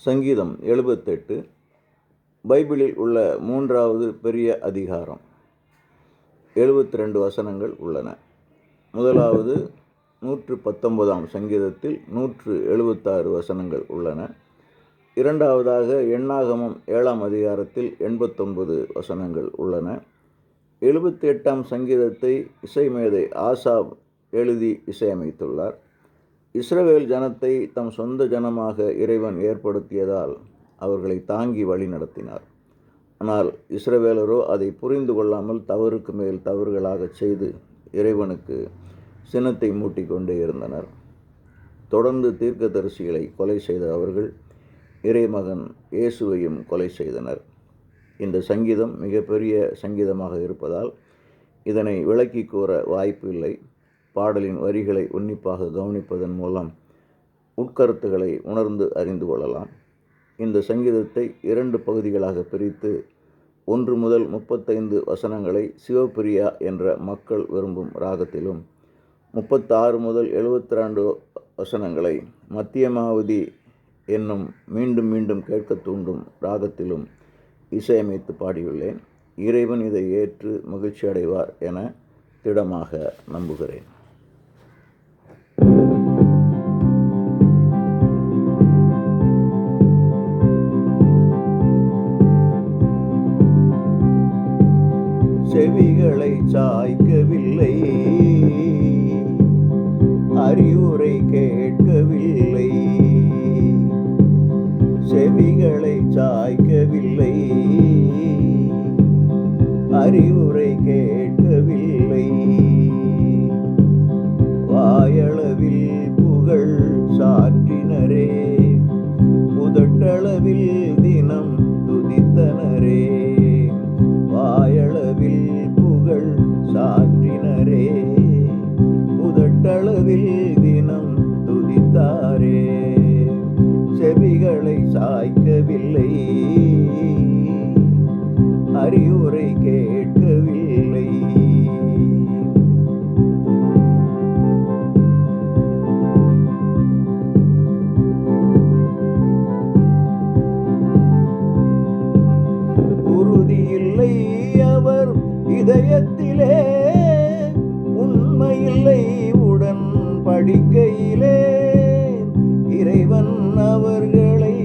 சங்கீதம் 78 பைபிளில் உள்ள 3வது பெரிய அதிகாரம். 72 வசனங்கள் உள்ளன. முதலாவது 119ஆம் சங்கீதத்தில் 176 வசனங்கள் உள்ளன. இரண்டாவதாக எண்ணாகமம் 7ஆம் அதிகாரத்தில் 89 வசனங்கள் உள்ளன. 78ஆம் சங்கீதத்தை இசைமேதை ஆசாப் எழுதி இசையமைத்துள்ளார். இஸ்ரவேல் ஜனத்தை தம் சொந்த ஜனமாக இறைவன் ஏற்படுத்தியதால் அவர்களை தாங்கி வழி நடத்தினார். ஆனால் இஸ்ரவேலரோ அதை புரிந்து கொள்ளாமல் தவறுக்கு மேல் தவறுகளாக செய்து இறைவனுக்கு சினத்தை மூட்டிக்கொண்டே இருந்தனர். தொடர்ந்து தீர்க்கதரிசிகளை கொலை செய்த அவர்கள் இறைமகன் இயேசுவையும் கொலை செய்தனர். இந்த சங்கீதம் மிகப்பெரிய சங்கீதமாக இருப்பதால் இதனை விளக்கி கூற வாய்ப்பு இல்லை. பாடலின் வரிகளை உன்னிப்பாக கவனிப்பதன் மூலம் உட்கருத்துக்களை உணர்ந்து அறிந்து கொள்ளலாம். இந்த சங்கீதத்தை 2 பகுதிகளாக பிரித்து 1 முதல் 35 வசனங்களை சிவப்பிரியா என்ற மக்கள் விரும்பும் ராகத்திலும் 36 முதல் 72 வசனங்களை மத்தியமாவதி என்னும் மீண்டும் மீண்டும் கேட்க தூண்டும் ராகத்திலும் இசையமைத்து பாடியுள்ளேன். இறைவன் இதை ஏற்று மகிழ்ச்சி அடைவார் என திடமாக நம்புகிறேன். செவிகளை சாய்க்கவில்லை, அறிவுரை கேட்கவில்லை. செவிகளை சாய்க்கவில்லை, அறிவுரை கேட்கவில்லை. வாயளவில் புகழ் சாற்றினரே, உதட்டளவில் தினம் துதித்தனரே. வாயளவில் புகழ் சாற்றினரே, உதட்டளவில் தினம் துதித்தாரே. செவிகளை சாய்க்கவில்லை, அறிவுரை கேட்கவில்லை. உறுதியில்லை அவர் இதயத்திலே, உண்மையில்லை உடன் படிக்கையிலே. இறைவன் அவர்களை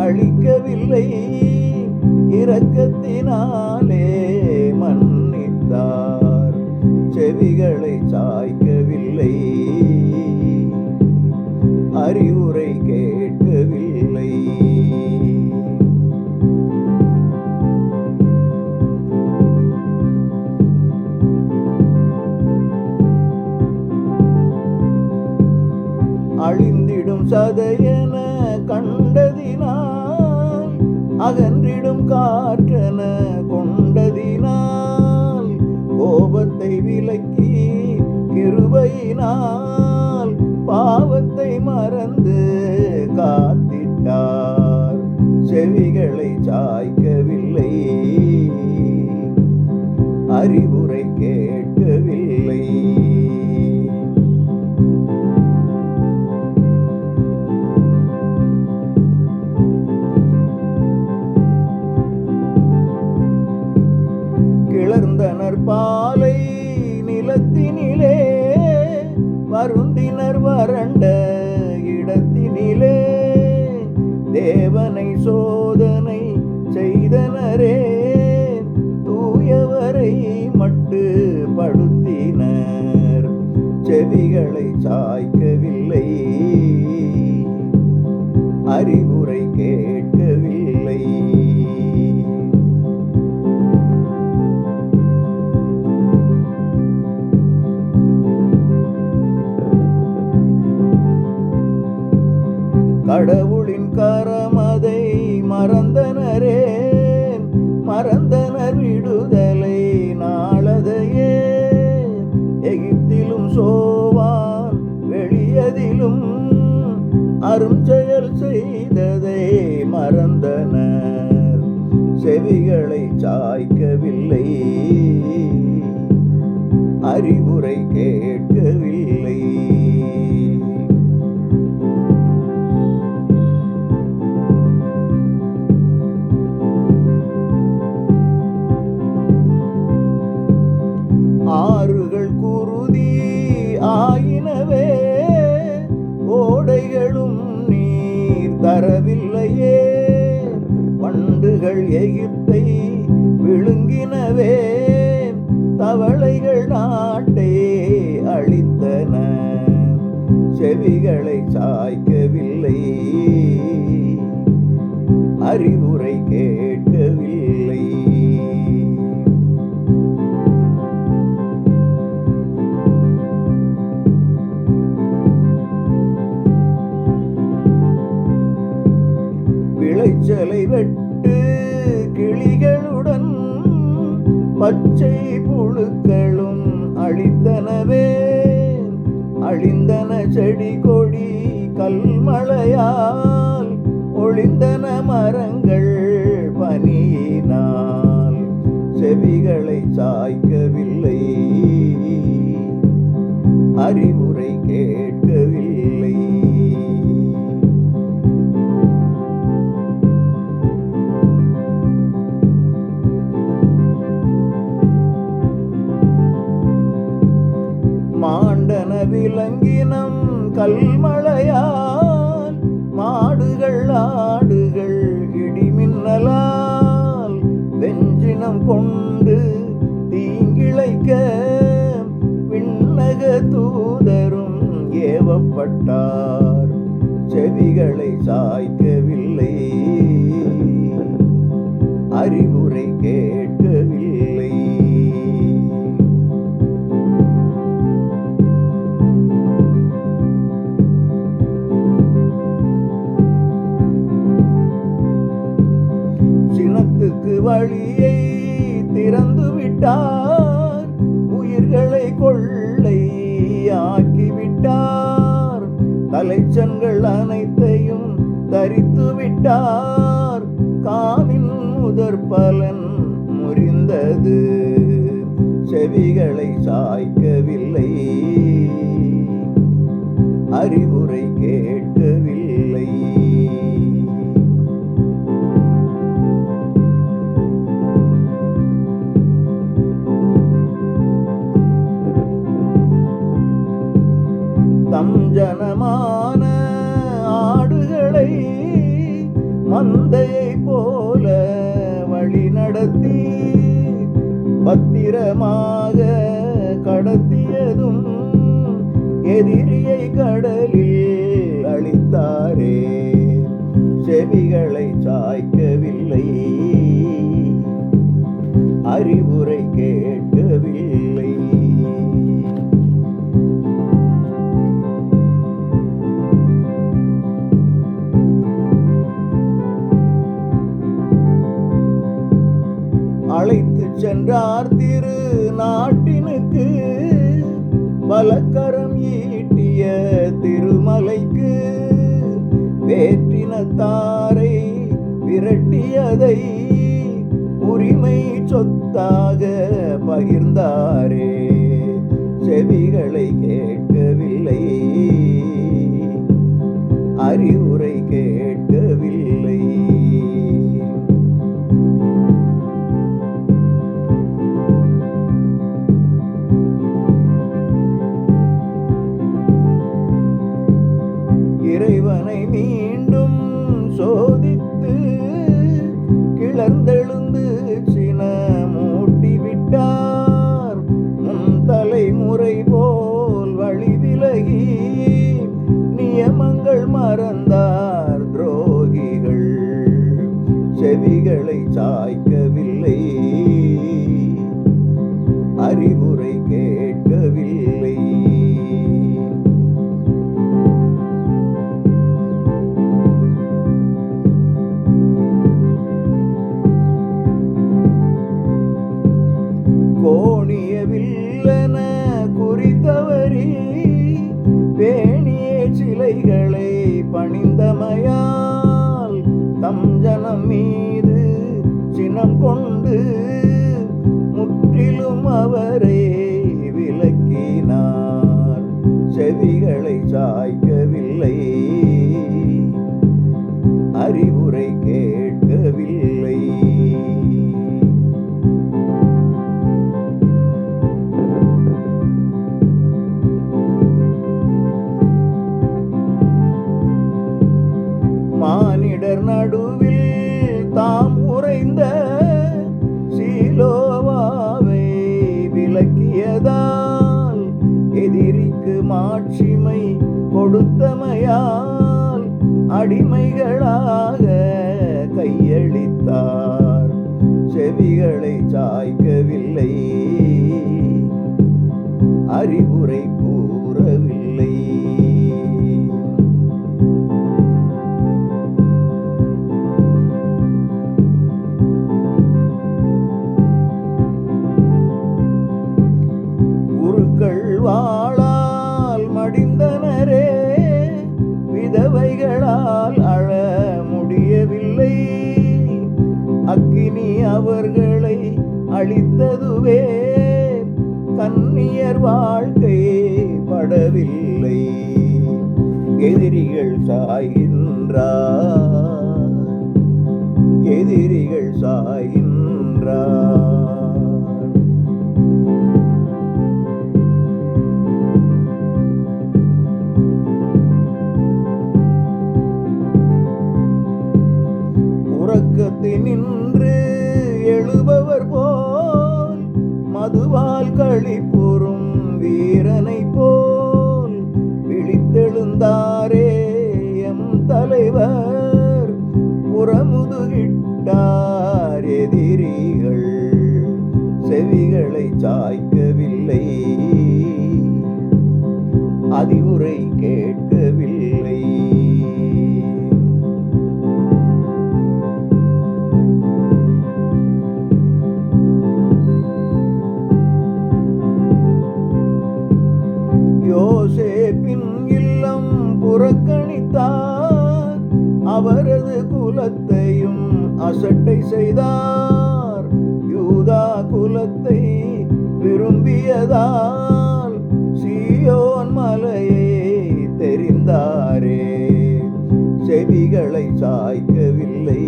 அழிக்கவில்லை, இரக்கத்தினாலே மன்னித்தார். செவிகளை சாய்க்கவில்லை, அறிவுரை கேட்கவில்லை. அழிந்திடும் சதையென கண்டதினால், அகன்றிடும் காற்றென கொண்டதினால், கோபத்தை விலக்கி கிருபையினால் பாவத்தை மறந்து காத்திட்டார். செவிகளை சாய்க்கவில்லை, அறிவுரை கேட்கவில்லை. கிளர்ந்தனர் பாலை நிலத்தினிலே, வருந்தினர் வறண்ட இடத்தினிலே. தேவனை சோதனை செய்தனரே, தூயவரை மட்டுப்படுத்தினர். செவிகளை சாய்க்கவில்லை, அறிவுரை கேட்கவில்லை. கடவுளின் கரமதை மறந்தனரே, மறந்தனர் விடுதலை நாளதையே. எகிப்திலும் சோவான் வெளியதிலும் அருஞ்செயல் செய்ததை மறந்தனர். செவிகளை சாய்க்கவில்லை, அறிவுரை கேட்கவில்லை. தரவில்லையே. பண்டுகள் எகிப்தை விழுங்கினவே, தவளைகள் நாட்டை அழித்தன. செவிகளை சாய்க்கவில்லை, அறிவுரை கேட்கவில்லை. விளைச்சலை வெட்டு கிளிகளுடன் பச்சை புழுக்களும் அழித்தனவே. அழிந்தன செடி கொடி கல்மழையால், ஒளிந்தன மரங்கள் பனியினால். செவிகளை சாய்க்கவில்லை, அறிவுரை கேட்கவில்லை. மாண்டன விலங்கினம் கல்மழையால், மாடுகள் ஆடுகள் இடிமின்னலால். வெஞ்சினம் கொண்டு தீங்கிழைக்க விண்ணக தூதரும் ஏவப்பட்டார். செவிகளை சாய்க்கவில்லை, அறிவுரை கேட்கவில்லை. சினத்துக்கு வழியை திறந்து விட்டார், உயிர்களை கொள்ளை ஆக்கிவிட்டார். தலைச்சன்கள் அனைத்தையும் தரித்து விட்டார், காமின் முதற் பலன் முறிந்தது. செவிகளை சாய்க்கவில்லை, அறிவுரை கேட்கவில்லை. தம் ஜனமான ஆடுகளை மந்தையை போல வழி நடத்தி, பத்திரமாக கடத்தியதும் எதிரியை கடலில் அழித்தாரே. செவிகளை சாய்க்கவில்லை, அறிவுரை கேட்கவில்லை. அழைத்து சென்றார் திரு நாட்டினுக்கு, பலக்கரம் ஈட்டிய திருமலைக்கு. வேற்றினத்தாரை விரட்டியதை உரிமை சொத்தாக பகிர்ந்தாரே. செவிகளை கேட்கவில்லை, அறிவுரை கேட்கவில்லை. இறைவனை மீண்டும் சோதித்து கிளர்ந்தெழுந்து சினமூட்டிவிட்டார். முன் தலைமுறை போல் வழி விலகி நியமங்கள் மறந்தார் துரோகிகள். செவிகளை சாய்க்கவில்லை, அறிவுரை கேட்கவில்லை. கோணியவில்லன குறித்தவரி பேணிய சிலைகளை பணிந்தமையால், தம் ஜனம் மீது சினம் கொண்டு முற்றிலும் அவரை விலக்கினார். செவிகளை சாய்க்கவில்லை, அறிவுரை கேட்கவில்லை. இடர் நடுவில் தாம் உறைந்த சீலோவாவை விலக்கியதால் எதிரிக்கு மாட்சிமை கொடுத்தமையால் அடிமைகளாக கையளித்தார். செவிகளை சாய்க்கவில்லை, அறிவுரை கூறவில்லை. குருக்கள் வாளால் மடிந்தனரே, விதவைகளால் அழ முடியவில்லை. அக்கினி அவர்களை அழித்ததுவே, கன்னியர் வாழ்க்கை படவில்லை. எதிரிகள் சாய்கின்றார், எதிரிகள் சாய்கின்றார். உறக்கத்தினின்று எழுபவர் போல், மதுவால் களிப்புறும் வீரனை போல் விழித்தெழுந்தாரே எம் தலைவர். புறமுதுகிட்டார் எதிரிகள், செவிகளை சாய்க்கவில்லை, அறிவுரை கேட்கவில்லை. யோசேப்பின் இல்லம் புறக்கணித்தார், அவரது குலத்தையும் அசட்டை செய்தார். யூதா குலத்தை விரும்பியதால் சீயோன் மலையை தெரிந்தாரே, செவிகளை சாய்க்கவில்லை,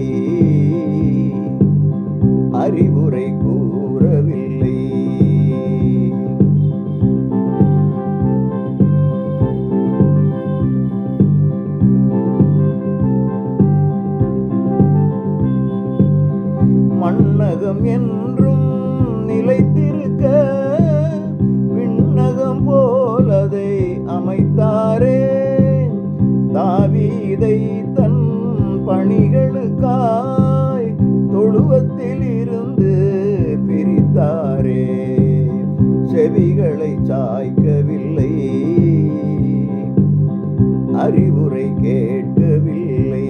அறிவுரை கூறவில்லை. மண்ணகம் என்றும் நிலைத்திருக்க, விண்ணகம் போலதை அமைத்தாரே. தாவீதை தன் பணிகளுக்காய் தொழுவத்தில் இருந்து பிரித்தாரே, செவிகளை சாய்க்கவில்லை, அறிவுரை கேட்கவில்லை.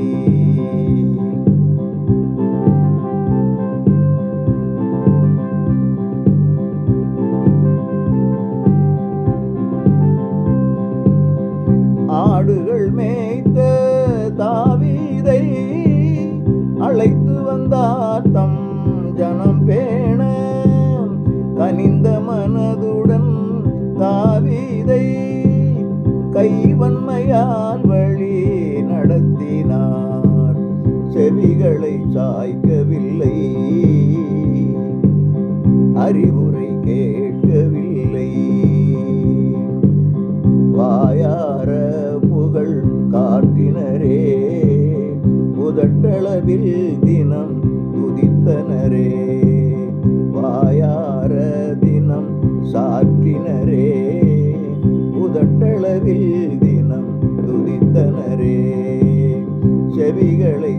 ஆடுகள் மேய்த்த தாவீதை அழைத்து வந்தார் தம் ஜனம் பேண. கனிந்த மனதுடன் தாவீதை கைவன்மையால் வழி நடத்தினார், செவிகளை சாய்க்கவில்லை, அறிவுரை கேட்கவில்லை. வாயார புகழ் காட்டினரே, உதட்டளவில் தினம் துதித்தனரே. வாயார தினம் சாற்றினரே, உதட்டளவில் தினம் துதித்தனரே, செவிகளை